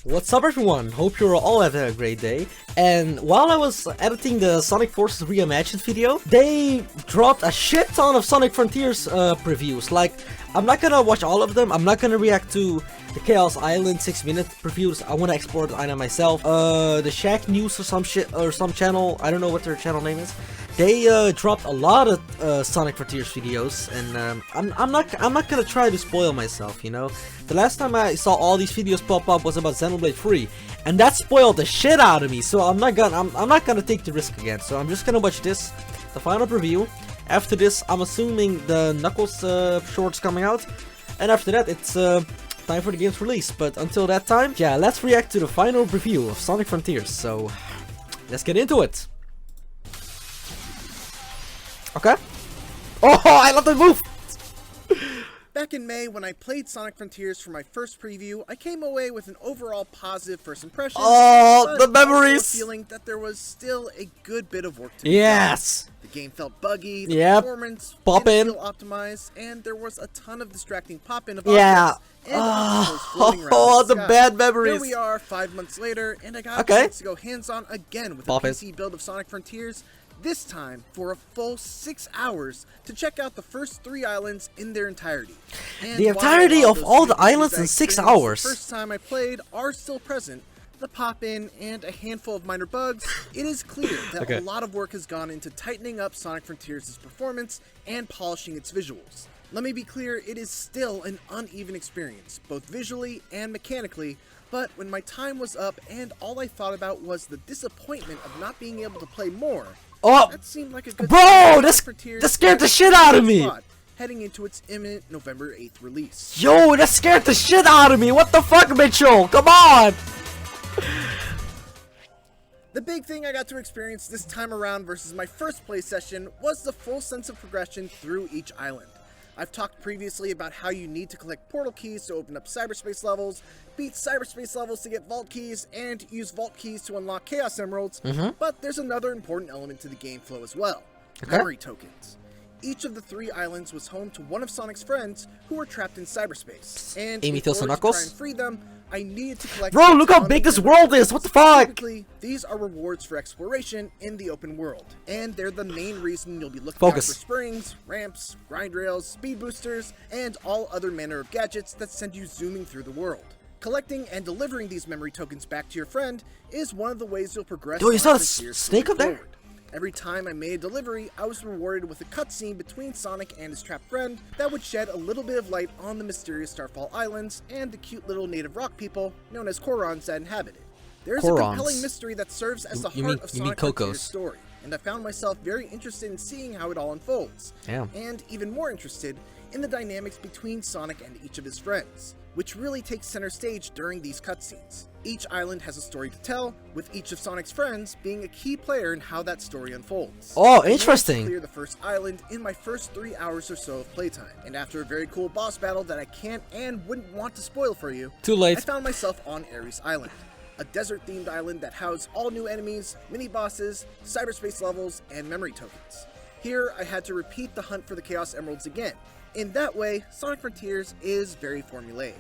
What's up everyone, hope you're all having a great day. And while I was editing the Sonic Forces Reimagined video, they dropped a shit ton of Sonic Frontiers previews. Like, I'm not gonna watch all of them, I'm not gonna react to the Chaos Island 6-minute previews. I wanna explore the island myself. The Shack News or some shit, or some channel, I don't know what their channel name is. They dropped a lot of Sonic Frontiers videos, and I'm not gonna try to spoil myself, you know. The last time I saw all these videos pop up was about Xenoblade 3, and that spoiled the shit out of me. So I'm not gonna take the risk again. So I'm just gonna watch this, the final preview. After this, I'm assuming the Knuckles shorts coming out, and after that, it's time for the game's release. But until that time, yeah, let's react to the final review of Sonic Frontiers. So let's get into it. Okay. Oh, I love the move! Back in May, when I played Sonic Frontiers for my first preview, I came away with an overall positive first impression. Oh, the memories! Also a feeling that there was still a good bit of work to be yes! done. The game felt buggy, the yep. performance didn't feel optimized, and there was a ton of distracting pop-in of yeah. Oh, the bad memories. Here we are, 5 months later, and I got a chance to go hands-on again with a PC build of Sonic Frontiers. This time for a full 6 hours to check out the first 3 islands in their entirety. And the entirety of all the islands in 6 hours. The first time I played are still present. The pop-in and a handful of minor bugs. It is clear that a lot of work has gone into tightening up Sonic Frontiers' performance and polishing its visuals. Let me be clear, it is still an uneven experience, both visually and mechanically, but when my time was up and all I thought about was the disappointment of not being able to play more, that seemed like a good that scared the shit out of me! Heading into its imminent November 8th release. Yo, that scared the shit out of me! What the fuck, Mitchell? Come on! The big thing I got to experience this time around versus my first play session was the full sense of progression through each island. I've talked previously about how you need to collect portal keys to open up cyberspace levels, beat cyberspace levels to get vault keys, and use vault keys to unlock Chaos Emeralds, but there's another important element to the game flow as well. Memory tokens. Each of the 3 islands was home to one of Sonic's friends who were trapped in cyberspace, and in order to try and free them, I needed to collect... Bro, look how big this world is! What the fuck? Typically, these are rewards for exploration in the open world, and they're the main reason you'll be looking out for springs, ramps, grind rails, speed boosters, and all other manner of gadgets that send you zooming through the world. Collecting and delivering these memory tokens back to your friend is one of the ways you'll progress. Yo, you saw the snake up there? Every time I made a delivery, I was rewarded with a cutscene between Sonic and his trapped friend that would shed a little bit of light on the mysterious Starfall Islands and the cute little native rock people known as Korons that inhabit it. There's a compelling mystery that serves as the heart of Sonic Frontier's story, and I found myself very interested in seeing how it all unfolds. And even more interested in the dynamics between Sonic and each of his friends, which really takes center stage during these cutscenes. Each island has a story to tell, with each of Sonic's friends being a key player in how that story unfolds. Oh, interesting! I cleared the first island in my first 3 hours or so of playtime, and after a very cool boss battle that I can't and wouldn't want to spoil for you, I found myself on Ares Island, a desert-themed island that housed all new enemies, mini-bosses, cyberspace levels, and memory tokens. Here, I had to repeat the hunt for the Chaos Emeralds again. In that way, Sonic Frontiers is very formulaic.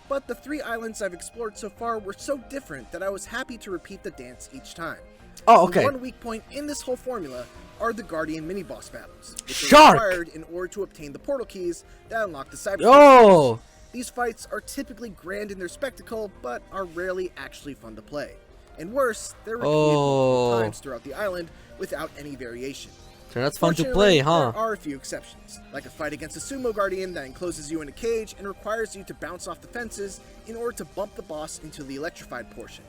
But the 3 islands I've explored so far were so different that I was happy to repeat the dance each time. The one weak point in this whole formula are the Guardian mini-boss battles, which are required in order to obtain the portal keys that unlock the cyberspace. These fights are typically grand in their spectacle, but are rarely actually fun to play. And worse, they're repeated multiple times throughout the island without any variation. So that's fun to play, huh? There are a few exceptions, like a fight against a sumo guardian that encloses you in a cage and requires you to bounce off the fences in order to bump the boss into the electrified portion.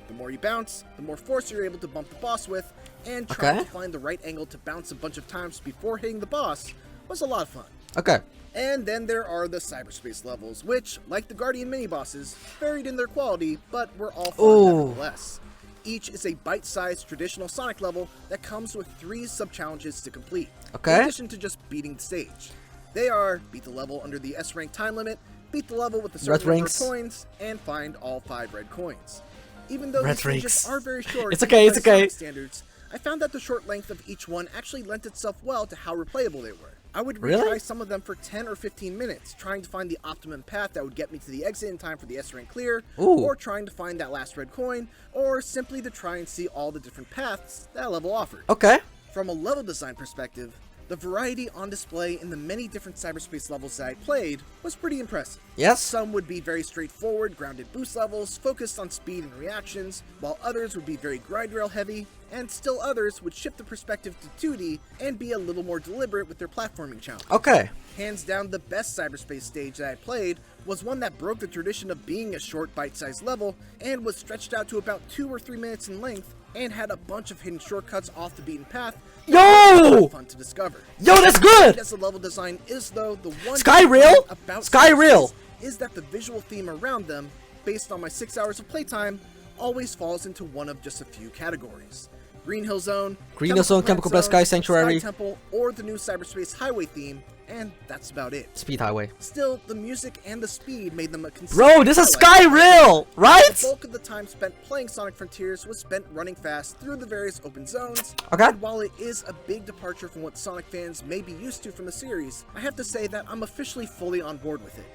The more you bounce, the more force you're able to bump the boss with, and trying to find the right angle to bounce a bunch of times before hitting the boss was a lot of fun. And then there are the cyberspace levels, which, like the Guardian mini-bosses, varied in their quality, but were all fun nevertheless. Each is a bite-sized traditional Sonic level that comes with 3 sub-challenges to complete, in addition to just beating the stage. They are, beat the level under the S-rank time limit, beat the level with a certain number of coins, and find all 5 red coins. Even though these stages are very short standards, I found that the short length of each one actually lent itself well to how replayable they were. I would retry some of them for 10 or 15 minutes, trying to find the optimum path that would get me to the exit in time for the S rank clear, or trying to find that last red coin, or simply to try and see all the different paths that level offered. Okay. From a level design perspective, the variety on display in the many different cyberspace levels that I played was pretty impressive. Yes. Some would be very straightforward, grounded boost levels, focused on speed and reactions, while others would be very grind rail heavy, and still others would shift the perspective to 2D and be a little more deliberate with their platforming challenge. Okay. Hands down, the best cyberspace stage that I played was one that broke the tradition of being a short bite-sized level and was stretched out to about 2 or 3 minutes in length and had a bunch of hidden shortcuts off the beaten path. Yo! Fun to discover. Yo, that's good! As the level design is, though, the one Skyrail? about Skyrail is that the visual theme around them, based on my 6 hours of playtime, always falls into one of just a few categories. Green Hill Zone, Chemical Blast Sky Sanctuary, Sky Temple, or the new Cyberspace Highway theme, and that's about it. Speed Highway. Still, the music and the speed made them a consistent Bro, this is Skyrail, right? The bulk of the time spent playing Sonic Frontiers was spent running fast through the various open zones. Okay. And while it is a big departure from what Sonic fans may be used to from the series, I have to say that I'm officially fully on board with it.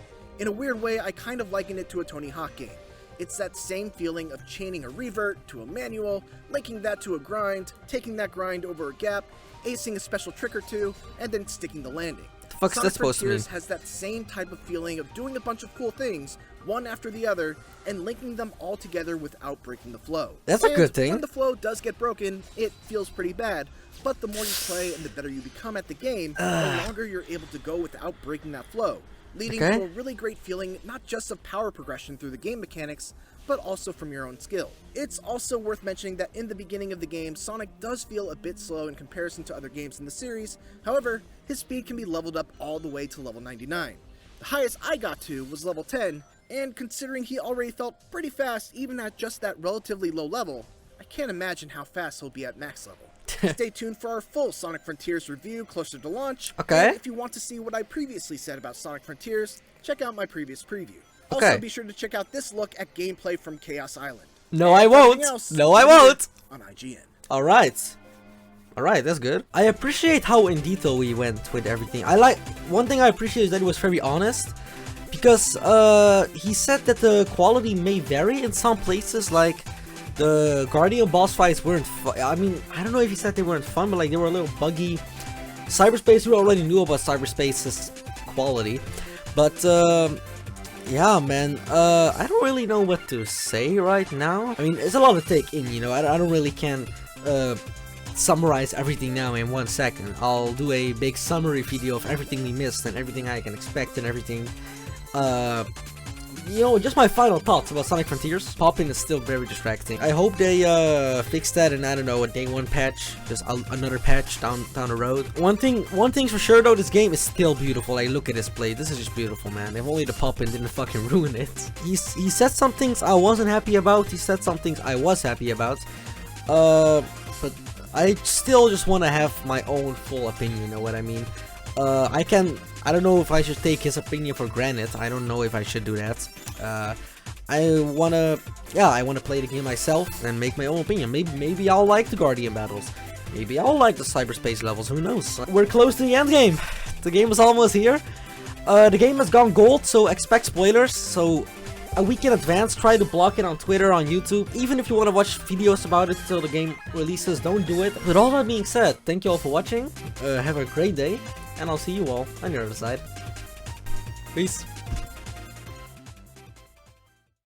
In a weird way, I kind of liken it to a Tony Hawk game. It's that same feeling of chaining a revert to a manual, linking that to a grind, taking that grind over a gap, acing a special trick or two, and then sticking the landing. The fuck's that supposed to mean? Sonic Frontiers has that same type of feeling of doing a bunch of cool things, one after the other, and linking them all together without breaking the flow. That's a good thing. When the flow does get broken, it feels pretty bad, but the more you play and the better you become at the game, the longer you're able to go without breaking that flow, leading to a really great feeling not just of power progression through the game mechanics, but also from your own skill. It's also worth mentioning that in the beginning of the game, Sonic does feel a bit slow in comparison to other games in the series. However, his speed can be leveled up all the way to level 99. The highest I got to was level 10, and considering he already felt pretty fast even at just that relatively low level, I can't imagine how fast he'll be at max level. Stay tuned for our full Sonic Frontiers review closer to launch. Okay. And if you want to see what I previously said about Sonic Frontiers, check out my previous preview. Also, be sure to check out this look at gameplay from Chaos Island. No, I won't. No, I won't. On IGN. Alright, that's good. I appreciate how in detail we went with everything. One thing I appreciate is that he was very honest, because he said that the quality may vary in some places, like the Guardian boss fights weren't fun. I mean, I don't know if he said they weren't fun, but like they were a little buggy. Cyberspace, we already knew about Cyberspace's quality, but yeah, man, I don't really know what to say right now. I mean, it's a lot to take in, you know. I don't really can summarize everything now in 1 second. I'll do a big summary video of everything we missed and everything I can expect and everything. You know, just my final thoughts about Sonic Frontiers. Popping is still very distracting. I hope they fix that in, I don't know, a day 1 patch, just another patch down the road. One thing's for sure though, this game is still beautiful. Like, look at this play. This is just beautiful, man. If only the popping didn't fucking ruin it. He said some things I wasn't happy about. He said some things I was happy about. But I still just want to have my own full opinion. You know what I mean? I don't know if I should take his opinion for granted. I don't know if I should do that. I wanna play the game myself and make my own opinion. Maybe I'll like the Guardian battles. Maybe I'll like the cyberspace levels. Who knows? We're close to the end game. The game is almost here. The game has gone gold, so expect spoilers. So a week in advance, try to block it on Twitter, on YouTube. Even if you want to watch videos about it until the game releases, don't do it. With all that being said, thank you all for watching. Have a great day. And I'll see you all on the other side. Peace.